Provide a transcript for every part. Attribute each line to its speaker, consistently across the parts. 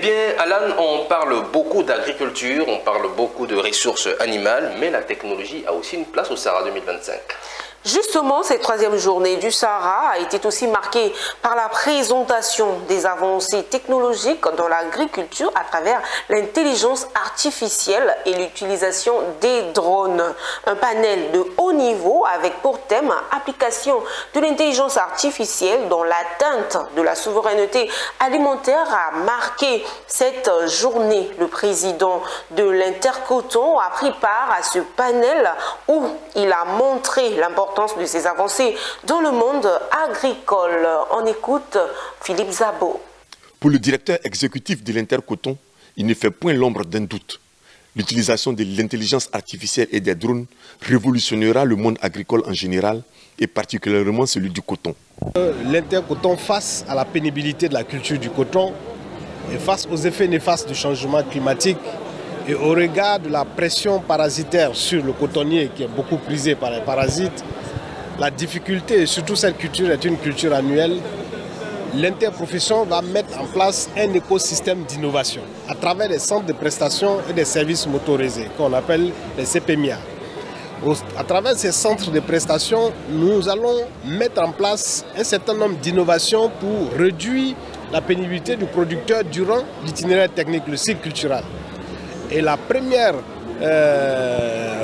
Speaker 1: bien, Alan, on parle beaucoup d'agriculture, on parle beaucoup de ressources animales, mais la technologie a aussi une place au Sahara 2025.
Speaker 2: Justement, cette troisième journée du Sahara a été aussi marquée par la présentation des avancées technologiques dans l'agriculture à travers l'intelligence artificielle et l'utilisation des drones. Un panel de haut niveau avec pour thème application de l'intelligence artificielle dans l'atteinte de la souveraineté alimentaire a marqué cette journée. Le président de l'Intercoton a pris part à ce panel où il a montré l'importance de ces avancées dans le monde agricole. On écoute Philippe Zabo.
Speaker 3: Pour le directeur exécutif de l'Intercoton, il ne fait point l'ombre d'un doute. L'utilisation de l'intelligence artificielle et des drones révolutionnera le monde agricole en général et particulièrement celui du coton.
Speaker 4: L'Intercoton, face à la pénibilité de la culture du coton et face aux effets néfastes du changement climatique, et au regard de la pression parasitaire sur le cotonnier qui est beaucoup prisé par les parasites, la difficulté, et surtout cette culture est une culture annuelle, l'interprofession va mettre en place un écosystème d'innovation à travers des centres de prestations et des services motorisés qu'on appelle les CPMIA. À travers ces centres de prestations, nous allons mettre en place un certain nombre d'innovations pour réduire la pénibilité du producteur durant l'itinéraire technique, le cycle culturel. Et la première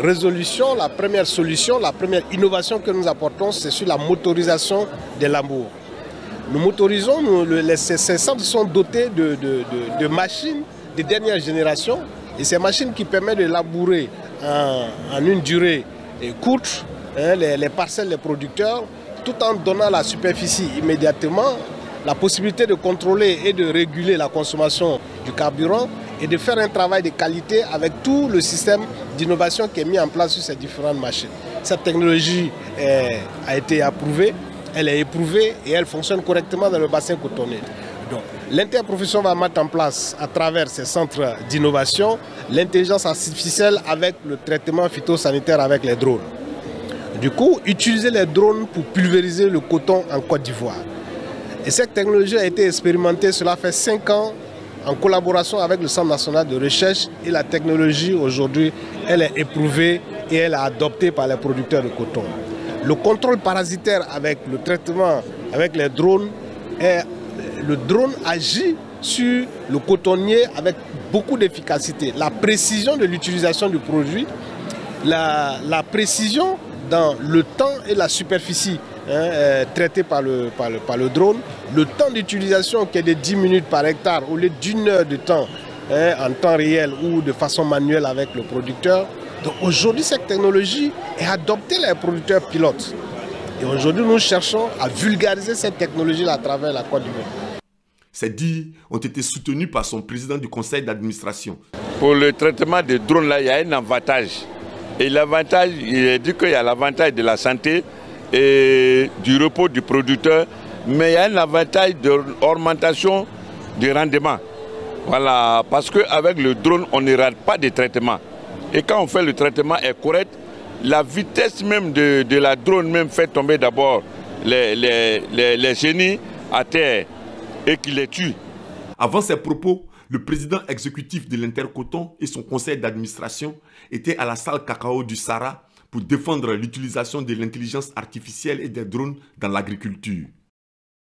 Speaker 4: résolution, la première solution, la première innovation que nous apportons, c'est sur la motorisation des labours. Nous motorisons, ces centres sont dotés de machines de dernière génération et ces machines qui permettent de labourer en une durée courte les parcelles des producteurs tout en donnant la superficie immédiatement, la possibilité de contrôler et de réguler la consommation du carburant et de faire un travail de qualité avec tout le système d'innovation qui est mis en place sur ces différentes machines. Cette technologie a été approuvée, elle est éprouvée et elle fonctionne correctement dans le bassin cotonnier. Donc, l'interprofession va mettre en place à travers ces centres d'innovation l'intelligence artificielle avec le traitement phytosanitaire avec les drones. Du coup, utiliser les drones pour pulvériser le coton en Côte d'Ivoire. Et cette technologie a été expérimentée, cela fait 5 ans, en collaboration avec le Centre national de recherche, et la technologie aujourd'hui, elle est éprouvée et elle est adoptée par les producteurs de coton. Le contrôle parasitaire avec le traitement avec les drones, le drone agit sur le cotonnier avec beaucoup d'efficacité. La précision de l'utilisation du produit, la précision dans le temps et la superficie traité par le drone, le temps d'utilisation qui est de 10 minutes par hectare au lieu d'1 heure de temps en temps réel ou de façon manuelle avec le producteur. Donc aujourd'hui, cette technologie est adoptée par les producteurs pilotes. Et aujourd'hui, nous cherchons à vulgariser cette technologie à travers la Côte d'Ivoire.
Speaker 3: Ces dires ont été soutenus par son président du conseil d'administration.
Speaker 5: Pour le traitement des drones, là, il y a un avantage. Et l'avantage, il dit qu'il y a l'avantage de la santé et du repos du producteur, mais il y a un avantage d'augmentation du rendement. Voilà, parce qu'avec le drone, on ne rate pas de traitement. Et quand on fait le traitement est correct, la vitesse même de la drone même fait tomber d'abord les chenilles à terre et qui les tue.
Speaker 3: Avant ces propos, le président exécutif de l'Intercoton et son conseil d'administration étaient à la salle Cacao du Sahara pour défendre l'utilisation de l'intelligence artificielle et des drones dans l'agriculture.